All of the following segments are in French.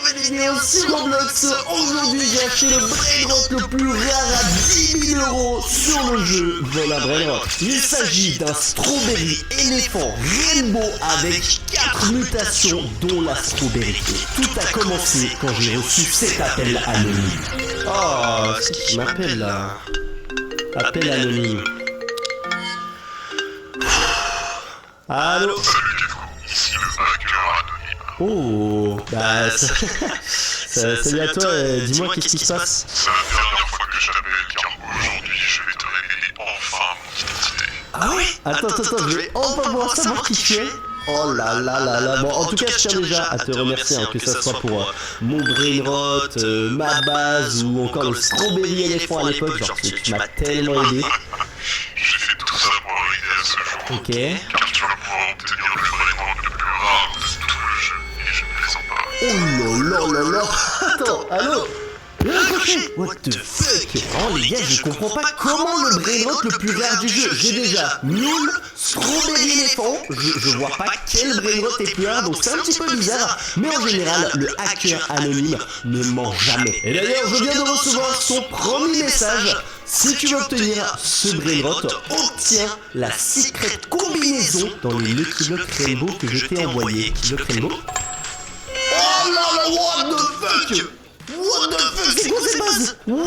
nouvelle vidéo sur Roblox. Aujourd'hui j'ai acheté le Brainrot le plus rare à 10 000 € sur le jeu Voilà Brainrot. Il s'agit d'un strawberry éléphant rainbow avec 4 mutations dont la strawberry. Tout a commencé quand j'ai reçu cet appel anonyme. Oh, c'est qui m'appelle là? Appel anonyme. Allô? Ici le hacker anonyme. Oh, bah salut à toi, dis-moi qu'est-ce qui se passe? C'est la dernière fois que je t'appelle car aujourd'hui je vais te révéler enfin mon identité. Ah ouais? Attends, je vais enfin pouvoir savoir qui tu es. Oh là là là là. Bon, en tout cas, je tiens déjà à te remercier, hein, que ça soit pour mon Brainrot, ma base ou encore le strawberry éléphant à l'époque. Genre, tu m'as tellement aidé. J'ai fait tout ça pour arriver à ce jour. Ok. Car tu vas pouvoir obtenir le Brainrot le plus rare de tout le jeu et je ne plaisante pas. Oh là là là là. Attends, allô? What the fuck? Oh les gars, je comprends pas comment le Brainrot le plus rare du jeu. J'ai déjà Mule, Strawberry éléphant. Je vois pas quel Brainrot est plus rare, donc c'est un petit peu bizarre. Mais en général, le hacker anonyme ne ment jamais. Et d'ailleurs, je viens de recevoir son premier message. Si tu veux obtenir ce Brainrot, obtiens la secret combinaison dans les Lucky Block Rainbow que je t'ai envoyé. Lucky Block Rainbow. Oh là là, what the fuck? What the fuck, c'est quoi ces bases? Wow.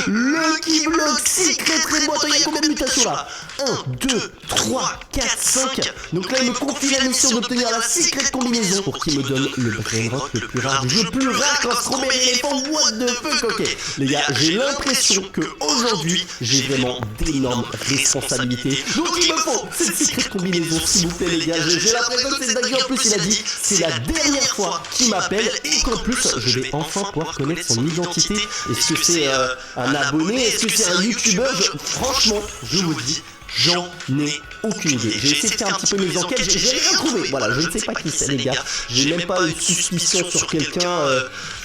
Lucky Block Secret Rainbow. Attends, il y a combien de mutations là? 1, 2, 3, 4, 5. Donc là, il me confie la mission d'obtenir la secret combinaison pour qu'il me donne le Brainrot le plus rare du jeu. Plus rare qu'un strawberry éléphant. What the fuck? Ok, les gars, j'ai l'impression que aujourd'hui j'ai vraiment d'énormes responsabilités. Donc il me faut cette secret combinaison, s'il vous plaît, les gars. J'ai l'impression que c'est dingue. En plus, il a dit c'est la dernière fois qu'il m'appelle et qu'en plus je vais enfin pouvoir connaître son identité. Est-ce que c'est un abonné? Est-ce que c'est un youtubeur? Franchement, je vous dis, j'en ai aucune idée. J'ai essayé de faire un petit peu mes enquêtes, j'ai rien trouvé. Voilà, je ne sais pas qui c'est, les gars. J'ai même pas une suspicion sur quelqu'un.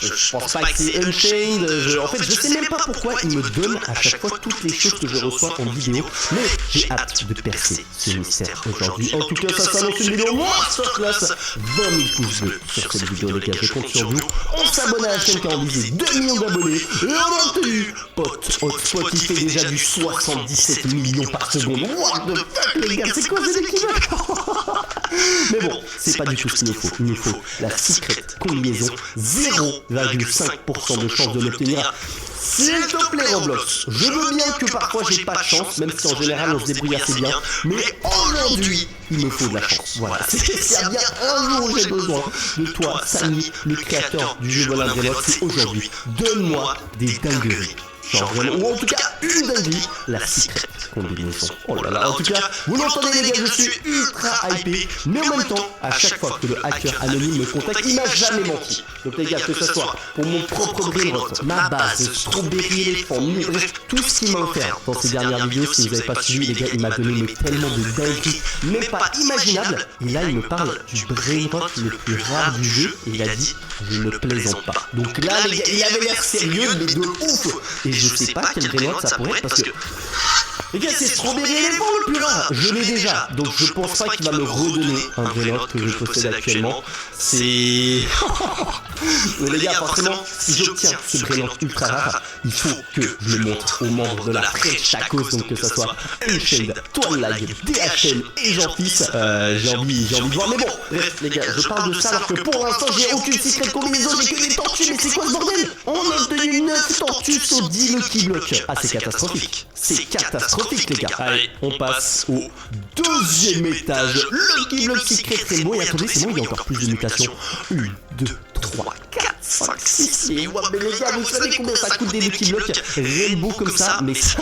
Je pense pas que c'est Unchained. En fait, je sais même pas pourquoi il me donne à chaque fois toutes les choses que je reçois en vidéo. Mais j'ai hâte de percer ce mystère aujourd'hui. En tout cas, ça s'annonce une vidéo masterclass. 20 000 pouces bleus sur cette vidéo, les gars. Je compte sur vous. On s'abonne à la chaîne car on visait 2 millions d'abonnés. Et on a obtenu Hotspot, il fait déjà du 77 millions par seconde. What the fuck, les gars, c'est quoi ces équivalents? Mais bon, c'est pas du tout ce qu'il nous faut. Il nous faut la secret combinaison. 0,5% de chance de l'obtenir. S'il te plaît, Roblox, je veux bien que parfois j'ai pas de chance, même si en général on se débrouille assez bien. Mais aujourd'hui, il me faut de la chance. Voilà, s'il y a bien un jour où j'ai besoin de toi, Samy, le créateur du jeu Voilà Brainrot, c'est aujourd'hui. Donne-moi des dingueries. Genre vraiment, ou en tout cas une dinguerie, la secret combinaison. Oh là là, en tout cas, vous l'entendez les gars, je suis ultra hypé, mais en même temps, à chaque fois que le hacker anonyme me contacte, il m'a jamais menti. Donc les gars, que ce soit pour mon propre Brainrot, ma base, le strawberry éléphant, bref, tout ce qu'il m'a offert dans ces dernières vidéos, si vous n'avez pas suivi les gars, il m'a donné tellement de dingueries, même pas imaginables. Et là, il me parle du Brainrot le plus rare du jeu, et il a dit, je ne plaisante pas. Donc là, les gars, il avait l'air sérieux, mais de ouf. Et je sais pas quel Brainrot ça pourrait être parce que... Les gars, c'est Strawberry éléphant le plus rare. Je l'ai déjà, donc je pense pas qu'il va me redonner un Brainrot que je possède actuellement. C'est... Mais les gars, forcément, si j'obtiens ce Brainrot ultra rare, il faut que je le montre aux membres de la French Tacos, donc que ça soit Unchained, Twilight, DHL et Jean-Fils. J'ai envie de voir, mais bon, bref, les gars, je parle de ça alors que pour l'instant, j'ai aucune secret combinaison, j'ai que des tortues, mais c'est quoi ce bordel? On a obtenu 9 tortues sur 10 Lucky Block. Ah, c'est catastrophique. C'est catastrophique, les gars. Allez, on passe au deuxième étage. Lucky Block Secret Rainbow. Et attendez, c'est bon, il y a encore plus de mutations. 1, 2, 3, 4, 5, 6. Et ouais, mais les gars, vous savez combien ça coûte des Lucky Block Rainbow comme ça? Mais ça...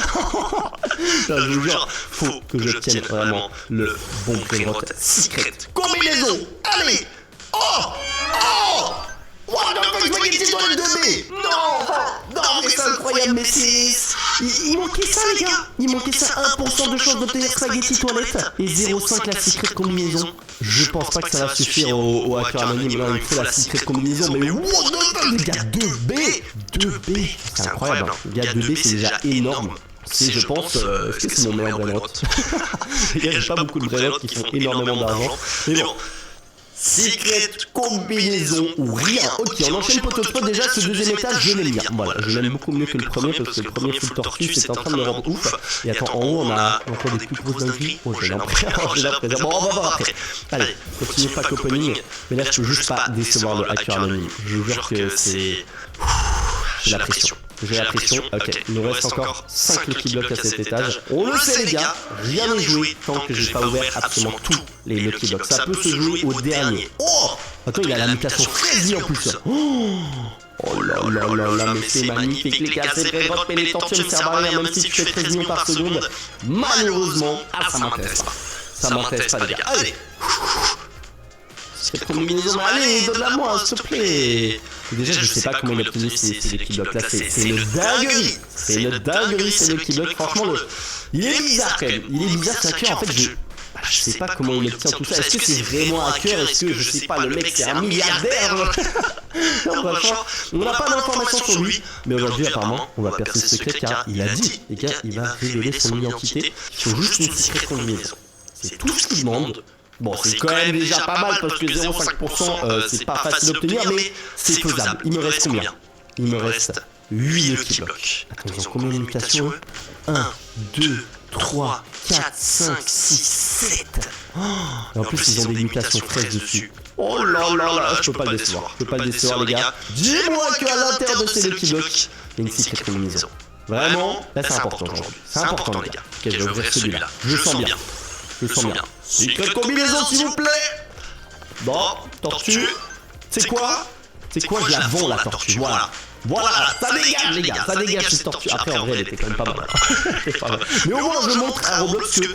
je vous jure, faut que j'obtienne vraiment le bon Brainrot Secret combinaison. Allez. Oh. What the fuck, spaghetti dans le 2B. Non, mais c'est incroyable, mais c'est... Il manquait ça, les gars. Il manquait ça, 1% de chance d'obtenir spaghetti toilette et 0,5 la secret combinaison. Je pense pas que ça va suffire au hacker anonyme. Là, il faut la secret combinaison, mais what the fuck, les gars, 2B, c'est incroyable. Les gars, 2B, c'est déjà énorme. C'est, je pense, est-ce que c'est mon meilleur Brainrot? Les gars, j'ai pas beaucoup de Brainrot qui font énormément d'argent. Mais bon, secret combinaison ou rien. Ok, on enchaîne poteau spot. Déjà, ce deuxième étage, je l'aime bien. Voilà, je l'aime beaucoup mieux que le premier parce que le premier full tortue, c'est en train de me rendre ouf. Et attends, en haut, on a encore des plus grosses dingueries. Oh, j'ai l'impression. Bon, on va voir après. Allez, continue pack opening. Mais là, je peux juste pas décevoir le hacker anonyme. Je vous jure que c'est. J'ai la pression. J'ai la pression. Ok, il nous reste encore 5 Lucky Blocks à cet étage. On le sait, les gars, rien n'est joué tant que j'ai pas ouvert absolument tous les Lucky Blocks. Ça peut se jouer au dernier. Oh, attends, il a la mutation Freddy en plus. Oh là là là là, mais c'est magnifique, les gars. C'est Brainrot, mais les tortues servent à rien, même si tu fais 13 millions par seconde. Malheureusement, ça m'intéresse pas. Ça m'intéresse pas, les gars. Allez. Cette combinaison, allez, donne-la moi, s'il te plaît. Déjà, je sais pas comment il a obtenu ces Lucky Blocks là, c'est une dinguerie. C'est une dinguerie, ces Lucky Blocks. Franchement, il est bizarre quand même. Il est bizarre, c'est hacker. En fait, je sais pas comment il obtient tout ça. Est-ce que c'est vraiment un hacker? Est-ce que, je sais pas, le mec c'est un milliardaire? Non, franchement, on n'a pas d'informations sur lui. Mais aujourd'hui, apparemment, on va percer ce secret car il a dit, les gars, il va révéler son identité. Il faut juste une secret combinaison. C'est tout ce qu'il demande. Bon, c'est quand même déjà pas mal parce que 0,5% c'est pas facile d'obtenir, mais c'est faisable. Il me reste combien? Il me reste 8 Lucky Blocks. Attends, ils ont combien de mutations? 1, 2, 3, 4, 5, 6, 7. Et en plus, ils ont des mutations fraîches dessus. Oh là là là, je peux pas le décevoir. Je peux pas le décevoir, les gars. Dis-moi qu'à l'intérieur de ces Lucky Blocks, il y a une secret combinaison. Vraiment, là c'est important aujourd'hui. C'est important, les gars. Ok, je vais ouvrir celui-là. Je sens bien. Je sens bien. Secret combinaison, s'il vous plaît. Bon, tortue. C'est quoi? C'est quoi? Je la vends, la tortue. Voilà. Voilà, ça dégage, les gars. Ça dégage cette tortue. Après, en vrai, elle était quand même pas mal. Mais au moins, je montre à Roblox que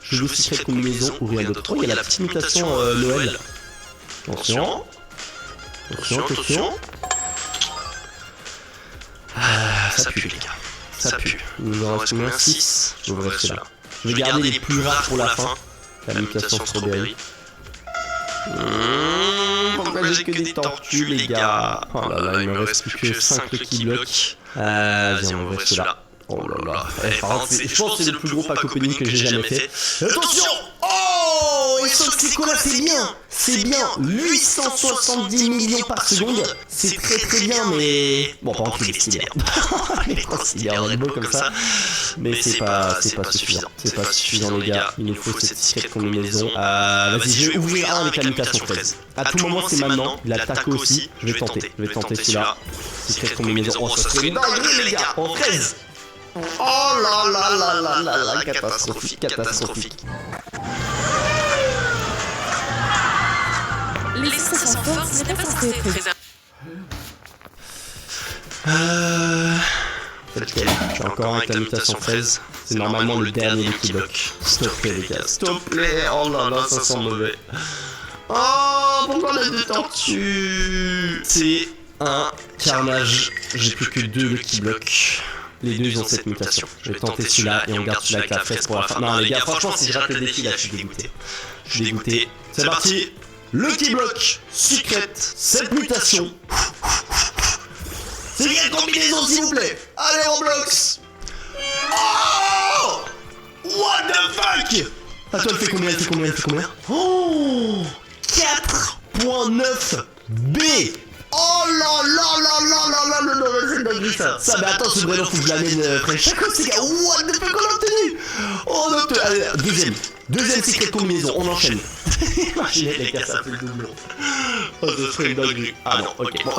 je veux secret combinaison ou rien d'autre. Oh, il y a la petite mutation Noël. Attention. Attention, attention. Ça pue, les gars. Ça pue. Il nous en reste combien? 6. Je vais ouvrir celui-là. Je vais garder les plus rares pour la fin. La mutation strawberry. Pourquoi j'ai que des tortues, les gars? Oh là là, il me reste plus que 5 Lucky Blocks. Viens, on ouvre cela. Oh là là. Par contre, je pense que c'est le plus gros pack opening que j'ai jamais fait. Attention! Oh! Et sauf que c'est quoi là? C'est bien! C'est bien! 870 millions par seconde! C'est très très bien, mais... Bon, par contre, il est stylé. Il est trop stylé, on est beau comme ça. Mais c'est pas suffisant. C'est pas suffisant, les gars. Il nous faut cette secret combinaison. Vas-y, je vais ouvrir un avec la mutation fraise. À tout moment, c'est maintenant. Il a taco aussi. Je vais tenter. Je vais tenter celui-là. Secret combinaison. Oh, ça serait une dinguerie, les gars! En fraise! Oh là là là là là là, catastrophique, catastrophique. Les sensations fortes, c'est pas censé être très... J'ai encore avec la mutation fraise. C'est normalement le dernier Lucky Block. S'il te plaît, les gars, s'il te plaît. Oh là là, ça sent mauvais. Oh, pourquoi on a des tortues? C'est un carnage. J'ai plus que 2 Lucky Blocks. Les deux ils ont cette mutation. Je vais tenter celui-là et on garde celui-là avec la fraise pour la fin. Non les gars, franchement si je rate le défi là, je suis dégoûté. Je suis dégoûté. C'est parti. Lucky Block, secret, cette mutation. C'est bien combinaison s'il vous plaît. Allez Roblox. Oh! What the fuck? Attends, elle fait combien? Elle fait combien? Elle fait combien? Oh! 4.9 B. Oh là là là là là là là là, c'est dingue ça. Ça, mais attends, ce Brainrot, faut que je l'amène près de chaque fois, ces gars. What the fuck, on l'a obtenu. On a obtenu. Allez, deuxième secret combinaison, on enchaîne. Imaginez les gars, ça fait le doublon. Oh, ce serait une dinguerie. Ah non, ok, bon.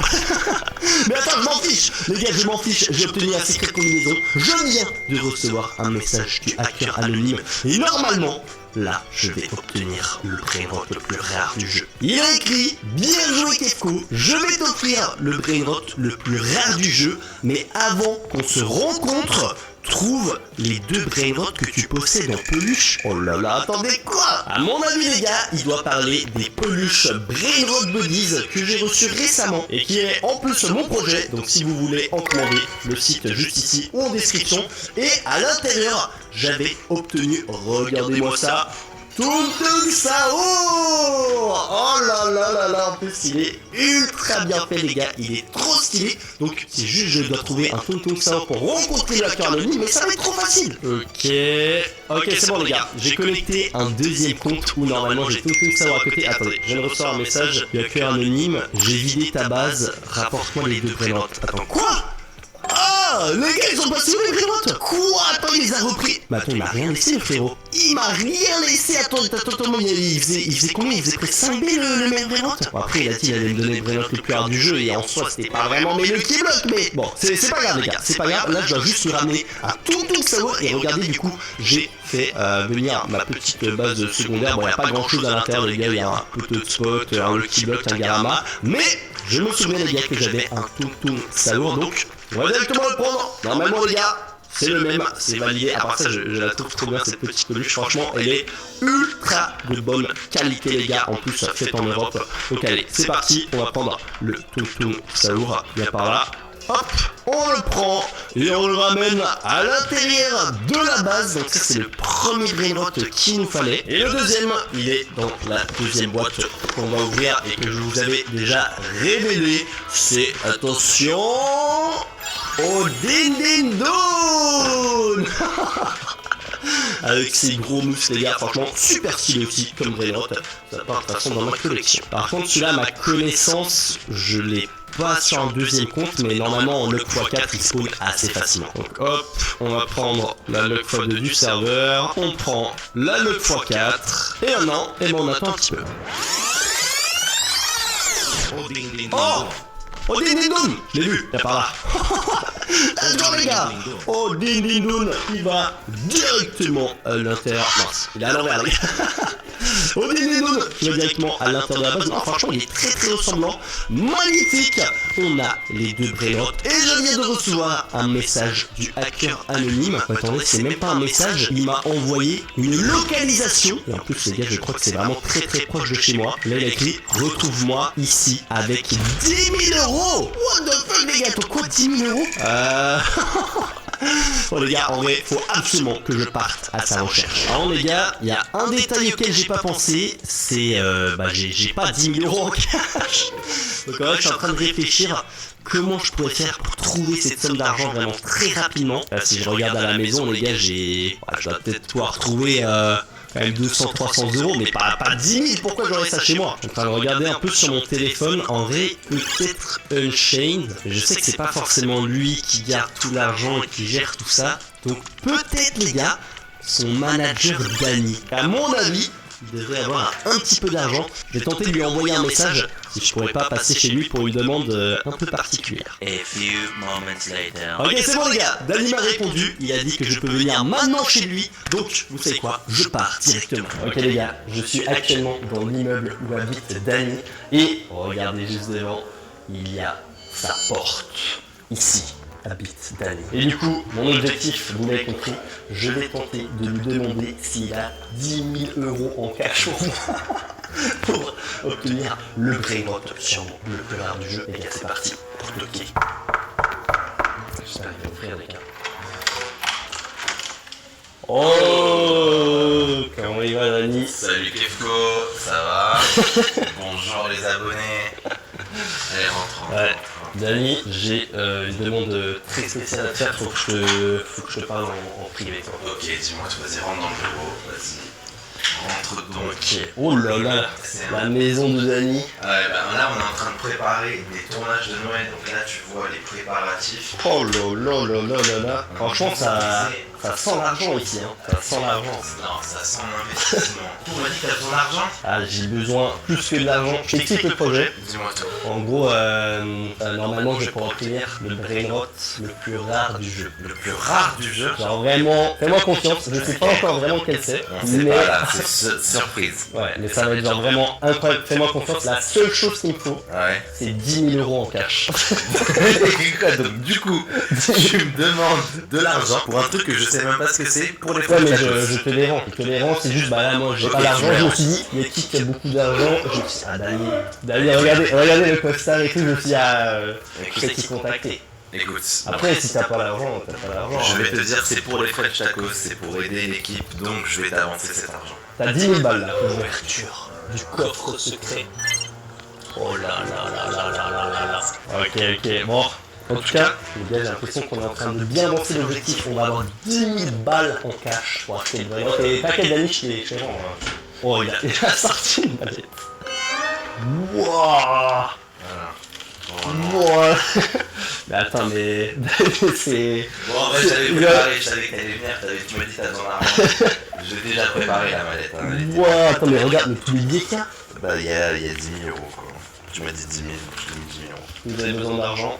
Mais attends, je m'en fiche. Les gars, je m'en fiche, j'ai obtenu la secret combinaison. Je viens de recevoir un message du hacker anonyme. Et normalement... là, je vais obtenir le Brainrot le plus rare du jeu. Il a écrit, bien joué Kefko, je vais t'offrir le Brainrot le plus rare du jeu, mais avant qu'on se rencontre, trouve les 2 Brainrot que tu possèdes en peluche. Oh là là, attendez quoi? À mon avis les gars, il doit parler des peluches Brainrot Buddies que j'ai reçues récemment et qui est en plus mon projet. Donc si vous voulez en commander, le site juste ici ou en description. Et à l'intérieur, j'avais obtenu, regardez-moi ça, Tung Tung Sao. Oh là là là là, en plus il est ultra bien fait les gars, il est trop stylé. Donc c'est juste je dois trouver un Tung Tung Sao pour rencontrer le hacker anonyme, mais ça va être trop facile. Ok c'est bon les gars, j'ai connecté un deuxième compte où normalement j'ai Tung Tung Sao à côté. Attendez, je viens de recevoir un message du hacker anonyme, j'ai vidé ta base, rapporte-moi les 2 prénotes. Attends, quoi? Ah, les gars ils ont passé où les prénotes? Quoi? Attends, il les a repris. Mais attends, il m'a rien laissé le frérot. Il m'a rien laissé. Attends, il faisait combien? Il faisait presque 5 B le meilleur prénote. Bon, après il a dit qu'il allait me donner le prénote le plus rare du jeu et en soi c'était pas vraiment mais le qui bloque. Mais bon, c'est pas grave les gars, c'est pas grave. Là je dois juste lui ramener un Tung Tung Sao et regardez du coup j'ai fait venir ma petite base secondaire. Bon, il n'y a pas grand chose à l'intérieur les gars, il y a un peu de spot, un Lucky Block, un Garama. Mais je me souviens les gars que j'avais un Tung Tung Sao donc on va directement le prendre. Normalement les gars, c'est le même, c'est validé. À part ça, je la trouve trop bien cette petite peluche. Franchement, elle est ultra de bonne qualité les gars. En plus, faite en Europe. Donc allez, c'est parti. On va prendre le Tung Tung Sao. Viens par là. Hop, on le prend et on le ramène à l'intérieur de la base. Donc ça c'est le premier brainrot qu'il nous fallait. Et le deuxième, il est dans la deuxième boîte qu'on va ouvrir et que je vous avais déjà révélé. C'est, attention, au Dindindon. Avec ses gros muscles les gars, franchement super stylé aussi comme brainrot. Ça part de toute façon dans ma collection. Par contre celui-là, ma connaissance, je l'ai pas sur un deuxième compte, mais normalement en luck x4 il spawn assez facilement. Donc hop, on va prendre la luck x2 du serveur, on prend la luck x4, et maintenant, on attend un petit peu. Oh Dindindon, je l'ai vu, il y a par là. Let's go les gars. Oh Dindindon, il va directement à l'intérieur. Mince, il est à l'envers les gars. Oh Dindindon, il va directement à l'intérieur de la base. Non, franchement, il est très ressemblant. Magnifique. On a les 2 brainrots. Et je viens de recevoir un message du hacker anonyme. Attendez, c'est même pas un message. Il m'a envoyé une localisation. Et en plus, les gars, je crois que c'est vraiment très proche de chez moi. Là, il a écrit retrouve-moi ici avec 10 000 euros. What the fuck, les gars, t'as quoi 10 000 euros? Bon les gars, en vrai, faut absolument que je parte à sa recherche. Alors les gars, il y a un détail auquel j'ai pas pensé, c'est j'ai pas 10 000 euros en cash. Donc en vrai, je suis en train de réfléchir comment je pourrais faire pour trouver cette somme d'argent vraiment très rapidement. Si je regarde à la maison, les gars, je dois peut-être pouvoir trouver quand même 200-300 euros, mais pas 10 000, pourquoi j'aurais ça chez moi? Je suis en train de regarder un peu sur mon téléphone, en vrai, peut-être Unchained. Je sais que c'est pas forcément lui qui garde tout l'argent et qui gère tout ça, donc peut-être les gars, son manager Danny. À mon avis, il devrait avoir un petit peu d'argent. Je vais tenter de lui envoyer un message si je pourrais pas passer chez lui pour une demande un peu particulière. A few moments later. Ok c'est bon les gars, Danny m'a répondu, il a dit que je peux venir maintenant chez lui, donc vous savez quoi, je pars directement. Ok les gars, je suis actuellement dans l'immeuble où habite Danny et regardez juste devant, il y a sa porte, ici habite Danny. Et du coup, mon objectif, vous l'avez compris, je vais tenter de lui demander s'il a 10 000 euros en cash pour obtenir le brainrot sur le plus rare du jeu. Les gars, c'est parti pour toquer. J'espère qu'il va ouvrir les gars. Oh, comment il va Danny? Salut Kefko, ça va? Bonjour les abonnés. Allez, rentre. Ouais. Danny, j'ai une demande très spéciale à te faire, faut que je te parle en privé. Quoi. Ok, dis-moi, tu vas-y, rentre dans le bureau, vas-y. Rentre donc. Ok. Oh là là, la maison de Danny. Ouais, bah là on est en train de préparer les tournages de Noël, donc là tu vois les préparatifs. Oh là. Franchement, ça sent l'argent ici, hein. Ça sent l'argent. Non, ça sent l'investissement. On m'a dit que t'as besoin d'argent? Ah, j'ai besoin plus que de l'argent. Je t'explique le projet. Dis-moi tout. En gros, normalement, je vais pouvoir obtenir le brainrot le plus rare du jeu. Le plus rare du jeu? Genre vraiment, fais-moi confiance, je sais pas encore vraiment quel c'est. On sait pas là, c'est surprise. Ouais, mais ça va être genre vraiment incroyable, fais-moi confiance, la seule chose qu'il me faut, Ouais. c'est 10 000 euros en cash. Donc du coup, tu me demandes de l'argent pour un truc que je sais même pas ce que c'est pour les Ouais, fois mais je te les rends, c'est juste, bah là, moi j'ai pas d'argent, je me suis dit, il y a qui a beaucoup d'argent, je me suis dit, ah Danny, regardez le costard et tout, je me suis dit, ah, je sais qui contacter. Écoute, Après, si t'as pas l'argent, t'as pas l'argent. je vais te dire, c'est pour les French Tacos, c'est pour aider l'équipe, donc je vais t'avancer cet argent. T'as 10 000 balles là. Ouverture du coffre secret. Oh là là là là là là là là. Ok, ok, bon. En tout cas, les gars, j'ai l'impression qu'on est en train de bien avancer l'objectif. On va avoir 10 000 balles en cash pour acheter le vrai. Et pas quel d'année chez Ron. Oh, il a sorti une mallette. Wouah. Wouah. Mais attends, mais c'est... Bon, en vrai, j'avais préparé, je savais que t'allais venir, tu m'as dit t'as besoin d'argent. J'ai déjà préparé la mallette. Hein, Wouah, attends, mais regarde, mais tous les billets qu'il y a. bah, il y a 10 000 euros, quoi. Tu m'as dit 10 000, je t'ai mis 10 000 euros. Vous avez besoin d'argent.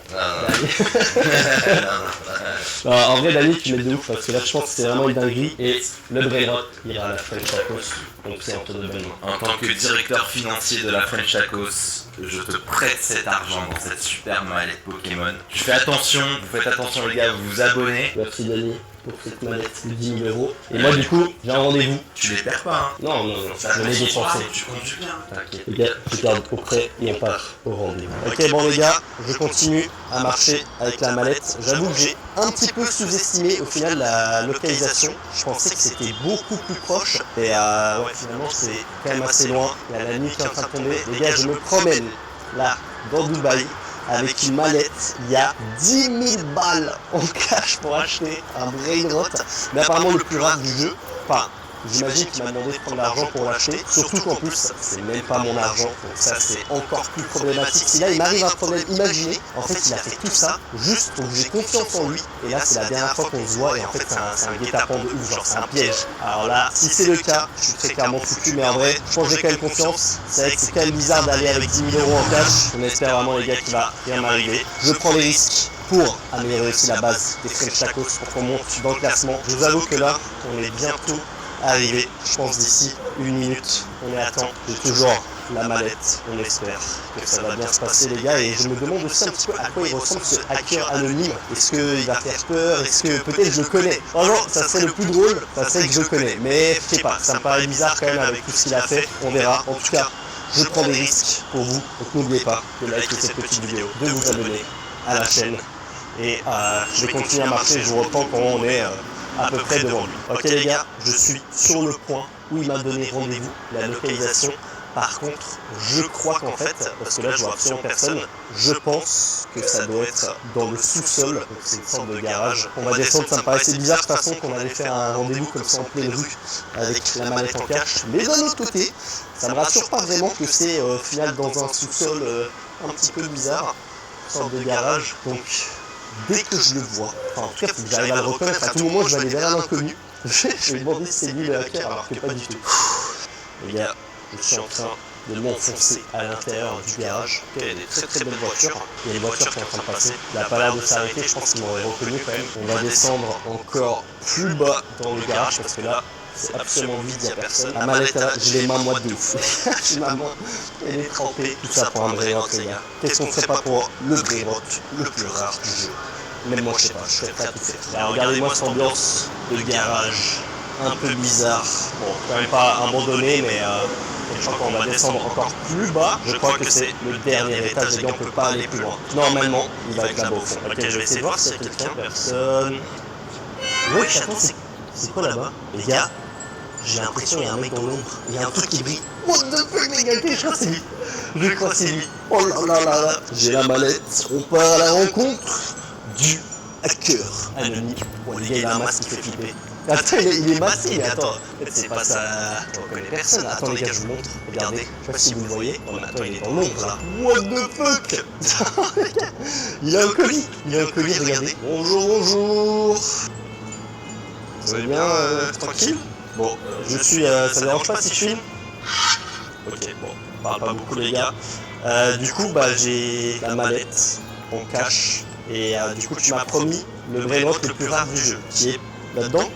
Non. En vrai, Dani, tu mets de ouf parce que là, je pense que c'est vraiment une dinguerie. Et le brain rot ira à la French Tacos. Donc c'est entre de bonnes mains. En tant que directeur financier de la French Tacos, je te prête cet argent dans cette super mallette Pokémon. Je fais attention, vous faites attention les gars, vous vous abonnez. Merci Dani pour cette mallette de 10 000 euros. Et moi, du coup, j'ai un rendez-vous. Tu les perds pas, hein. Non, non, non, Ça je l'ai dépensé. tu conduis bien. T'inquiète. Les gars, je garde auprès et on part au rendez-vous. Ok, bon les gars, je continue à marcher avec la mallette. J'avoue que j'ai un petit peu sous-estimé au final la localisation. Je pensais que c'était beaucoup plus proche. Et ouais, finalement, c'est quand même assez loin. Il y a la nuit qui est en train de tomber. Les gars, je me promène là, dans Dubaï, avec une mallette. Il y a 10 000 balles en cash pour acheter un brain rot. Mais apparemment le plus rare du jeu. Enfin, j'imagine qu'il m'a demandé de prendre l'argent pour l'acheter, surtout qu'en plus, c'est même pas mon argent, donc ça c'est encore plus problématique. Si là il m'arrive un problème, imaginez, en fait il a fait tout ça, juste pour que j'ai confiance en lui, et là c'est la dernière fois qu'on se voit, et en fait c'est un guet-apens de ouf, genre c'est un piège. Alors là, si c'est le cas, je suis très clairement foutu, mais en vrai, je pense que j'ai quand même confiance. C'est vrai que c'est quand même bizarre d'aller avec 10 000 euros en cash, on espère vraiment les gars qu'il va rien m'arriver. Je prends les risques pour améliorer aussi la base des French Tacos pour qu'on monte dans le classement. Je vous avoue que là, on est bientôt arrivé, je pense d'ici une minute, on est à temps, j'ai toujours la mallette, on espère que ça va bien se passer les gars, et je me demande aussi un petit peu à quoi il ressemble ce hacker anonyme, est-ce qu'il va faire peur, est-ce que peut-être je le connais, franchement ça serait le plus drôle, ça serait que je le connais, mais je sais pas, ça me paraît bizarre quand même avec tout ce qu'il a fait, on verra, en tout cas je prends des risques pour vous, donc n'oubliez pas de liker cette petite vidéo, de vous abonner à la chaîne, et je vais continuer à marcher, je vous reprends quand on est à peu près devant lui. Ok les gars, je suis sur le point où il m'a donné rendez-vous, la localisation. Par contre, je crois qu'en fait, parce que là je vois absolument personne, je pense que ça doit être dans le sous-sol, donc c'est une sorte de garage. On va descendre, ça me paraissait bizarre de toute façon qu'on allait faire un rendez-vous comme ça en pleine rue avec la mallette en cash. Mais d'un autre côté, ça me rassure pas vraiment que c'est au final dans un sous-sol un petit peu bizarre, une sorte de garage. Donc dès que je le vois, enfin en tout cas faut que j'arrive à le reconnaître, à tout moment je vais aller vers l'inconnu, je vais lui demander si c'est lui le hacker alors que pas du tout. Les gars, je suis en train de m'enfoncer à l'intérieur du garage. Il y a des très très belles voitures, il y a des voitures qui sont en train de passer, il n'a pas l'air de s'arrêter, je pense qu'il m'aurait reconnu quand même. On va descendre encore plus bas dans le garage parce que là, c'est absolument vide, il n'y a personne. La mallette, j'ai les mains moites de ouf. J'ai ma main, elle est trempée. Tout ça pour un brain rot, les gars. Qu'est-ce qu'on ferait pas pour le brain rot le plus rare du jeu? Même moi, je sais pas, je serais prêt à tout faire. Là, regardez-moi cette ambiance de garage, un peu bizarre. Bon, quand même pas abandonné, mais je crois qu'on va descendre encore plus bas. Je crois que c'est le dernier étage, les gars, on peut pas aller plus loin. Normalement, il va être là-bas au fond. Ok, je vais essayer de voir s'il y a quelqu'un. Personne. Oui, attends, c'est quoi là-bas? Les gars, j'ai l'impression qu'il y a un mec dans l'ombre. Il y a un truc qui brille. What the fuck, les gars, je crois que c'est lui. Je crois que c'est lui. Oh là là là là. J'ai la mallette. On part à la rencontre du hacker anonyme. Bon, les gars, il a un masque qui fait flipper. Attends, il est masqué, mais attends. En fait, c'est pas ça. On connaît personne. Attends, les gars, je vous montre. Regardez. Je sais pas si vous le voyez. Oh, mais attends, il est dans l'ombre là. What the fuck. Il a un colis. Il a un colis, regardez. Bonjour, bonjour. Vous allez bien, tranquille? Bon, je suis... ça ne dérange pas si je filme? Ok, bon, on parle pas beaucoup les gars. Du coup, bah j'ai la mallette en cash. Et du coup, tu m'as promis le brain rot le plus rare du jeu, qui est là-dedans.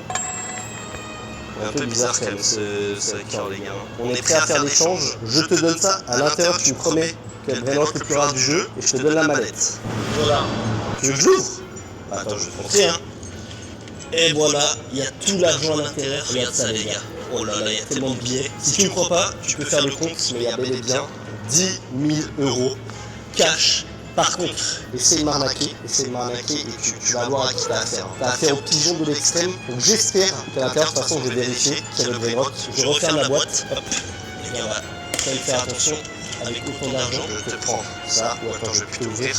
Un peu bizarre quand même ce hacker les gars. On est prêt à faire l'échange, je te donne ça, à l'intérieur tu me promets que le brain rot le plus rare du jeu, et je te donne la mallette. Voilà. Tu veux que j'ouvre? Attends, je vais te montrer hein. Et voilà, il y a tout l'argent à l'intérieur. Regarde ça les gars. Oh là là, il y a tellement de billets. Si tu ne crois pas, tu peux faire le compte, mais il y a bel et bien 10 000 euros cash Par contre, essaye de m'arnaquer et tu vas voir à qui t'as affaire. T'as affaire au pigeon de l'extrême, donc j'espère qu'à l'intérieur, de toute façon, je vais vérifier qu'il y a le brainrot. Je referme la boîte, hop, et bien voilà. Faut faire attention, avec autant d'argent, je te prends ça, ou attends, je vais plutôt ouvrir.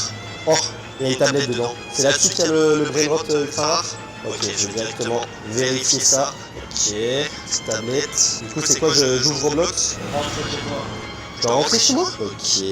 Oh, il y a les tablettes dedans. C'est là-dessus qu'il y a le brainrot ultra rare. Ok, je vais directement vérifier ça. Ok, tablette. Du coup, c'est quoi, j'ouvre Roblox? Je dois rentrer chez moi? Ok.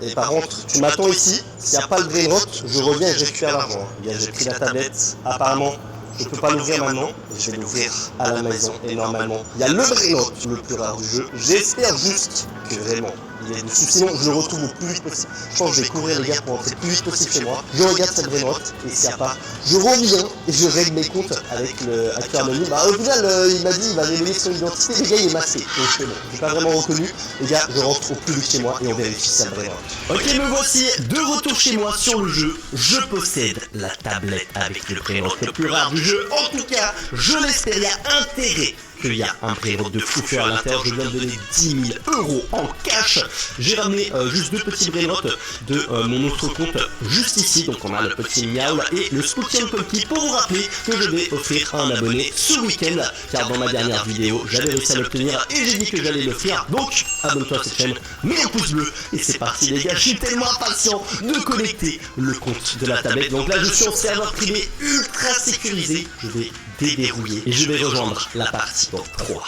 Et par contre, tu m'attends ici. S'il n'y a pas le brainrot, je reviens et je récupère l'argent. J'ai pris la tablette. Apparemment, je peux pas l'ouvrir maintenant. Je vais l'ouvrir à la maison. Et normalement, il y a le brainrot le plus rare du jeu. J'espère juste que vraiment il est dessus. Sinon, je le retrouve au plus vite possible. Je pense que je vais courir les gars pour rentrer le plus vite possible chez moi. Je regarde cette brainrot. Et s'il n'y a pas, je reviens et je règle mes comptes avec le hacker anonyme. Bah, au final, il m'a dit il va révéler son identité. Les gars, il est masqué. Donc c'est bon. J'ai pas vraiment reconnu. Les gars, je rentre au plus vite chez moi et on vérifie si c'est le brainrot. Ok, me voici de retour chez moi sur le jeu. Je possède la tablette avec le brainrot le plus rare du jeu. En tout cas, je l'espère, il y a intérêt qu'il y a un brainrot de fou furieux à l'intérieur. Je viens de donner 10 000 € en cash. J'ai ramené juste 2 petits brainrots de mon autre compte juste ici. Donc on a le petit Miaou et le Spooky Punky pour vous rappeler que je vais offrir à un abonné ce week-end. Car dans ma dernière vidéo, j'avais réussi à l'obtenir et j'ai dit que j'allais l'offrir. Donc abonne-toi à cette chaîne, mets un pouce bleu et c'est parti les gars. Je suis tellement impatient de connecter le compte de la tablette. Donc là je suis en serveur privé ultra sécurisé. Je vais déverrouiller et je vais rejoindre la partie dans 3,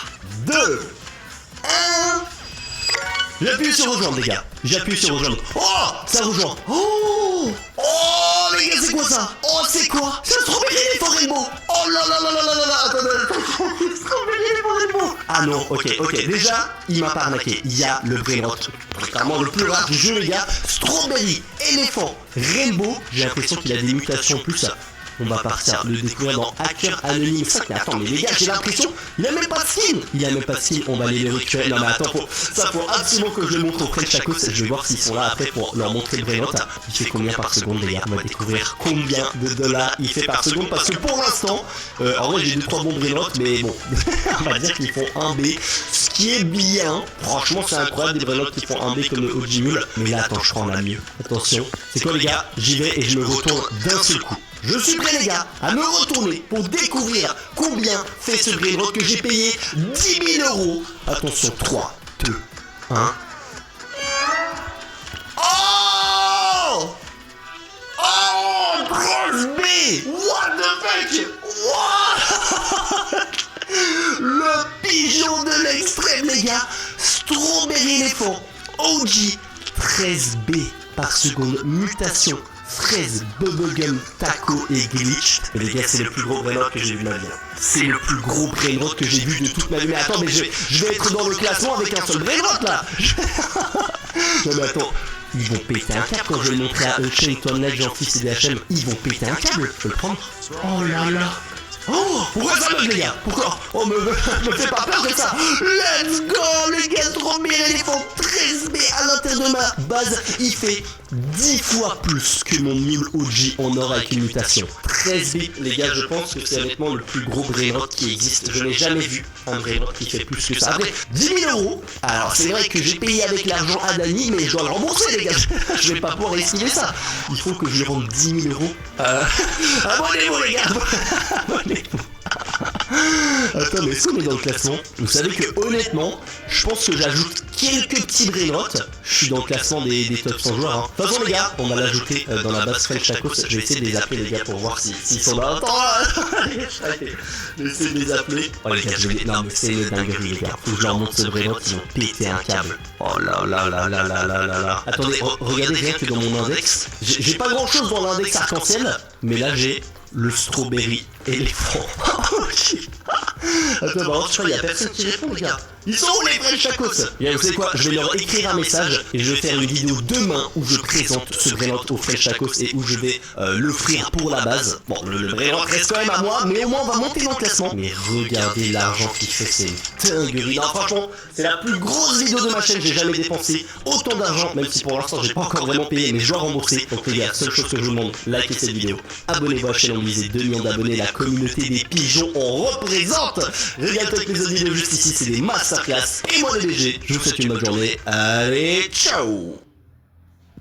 2, 1. J'appuie sur rejoindre les gars. J'appuie sur rejoindre. Oh, ça rejoint. Oh, oh les gars, c'est quoi ça? Oh, c'est quoi? C'est Strawberry les Rainbow. Oh là là là là là là là. Attendez. Strawberry les Rainbow. Ah non, ok. Déjà, il m'a pas arnaqué. Il y a le brainrot, vraiment le plus rare du jeu les gars. Strawberry, éléphant, Rainbow. J'ai l'impression qu'il a des mutations plus ça. On va partir le découvrir dans Hacker Anonyme 5. Mais attends, mais les gars, j'ai l'impression, il a même pas de skin. On va aller les récupérer. Non mais attends, faut absolument que je le montre au French Chacos. Je vais voir s'ils sont là après pour leur montrer le brainrot. Il fait combien par seconde les gars? On va découvrir combien de dollars il fait par seconde. Parce que pour l'instant, en vrai j'ai 2-3 bons brainrots. Mais bon, on va dire qu'ils font 1B. Ce qui est bien. Franchement c'est incroyable des brainrots qui font 1B comme le OG Mule. Mais là attends, je crois en a mieux. Attention, c'est quoi les gars? J'y vais et je me retourne d'un seul coup. Je suis prêt les gars à me retourner pour découvrir combien fait ce brainrot que j'ai payé 10 000 €. Attention, 3, 2, 1. Oh! Oh! 13B! What the fuck? What? Le pigeon de l'extrême les gars. Strawberry éléphant. OG 13B par seconde. Mutation. Fraise, bubblegum, taco et glitch. Mais les gars, c'est le plus gros brainrot que j'ai vu de ma vie. C'est le plus gros brainrot que j'ai vu de toute ma vie. Mais attends, mais je vais être dans le classement avec un seul brainrot là. Non mais attends, ils vont péter un câble quand je vais le montrer à Chayton Ledge en fils et DHM. Ils vont péter un câble, je peux le prendre. Oh là là. Oh, pourquoi ça bug les gars? Pourquoi? Oh, me fais pas peur de ça. Let's go les gars, Strawberry éléphant 13B à l'intérieur de ma base. Il fait 10 fois plus que mon mule OG en or avec une mutation. 13B les gars, je pense que c'est honnêtement le plus gros brainrot qui existe. Je n'ai jamais vu un brainrot qui fait plus que ça. Après, 10 000 €. Alors c'est vrai que j'ai payé avec l'argent à Dany, mais je dois le rembourser les gars. Je vais pas pouvoir esquiver ça. Il faut que je lui rende 10 000 €. Abonnez-vous les gars. Abonnez-vous. Attends, mais est-ce qu'on est dans le classement? Vous savez que honnêtement, je pense que j'ajoute quelques petits brainrots. Je suis dans le classement des top 100 joueurs. Hein. De toute façon les gars, on va l'ajouter dans la base French Chacos. Je vais essayer de les appeler les gars pour voir s'ils sont là. Attends, je vais essayer de les appeler. Oh les gars, non mais c'est une dinguerie les gars. Faut que je leur montre ce brainrot, ils vont péter un câble. Oh là là là là là là là là. Attendez, regardez rien que dans mon index. J'ai pas grand chose dans l'index arc-en-ciel, mais là j'ai le Strawberry éléphant. Attends, par contre, je crois qu'il y a personne qui répond, les gars. Ils sont où les French Chacos? Bien, vous savez quoi? Je vais leur écrire un message et je vais faire une vidéo demain où je présente ce brainrot au French Chacos et où je vais l'offrir pour la base. Bon, le brainrot reste quand même à moi, mais au moins on va monter dans le classement. Mais regardez l'argent qu'il fait, c'est une dinguerie. Non, franchement, c'est la plus grosse vidéo de ma chaîne. J'ai jamais dépensé autant d'argent, même si pour l'instant j'ai pas encore vraiment payé, mais je dois rembourser. Donc les gars, seule chose que je vous demande, likez cette vidéo, abonnez-vous à la chaîne, on visait 2 millions d'abonnés, la communauté des pigeons, on représente. Regarde avec les amis de juste ici, c'est des masterclass. Et moi le BG, je vous souhaite une bonne journée. Allez, ciao.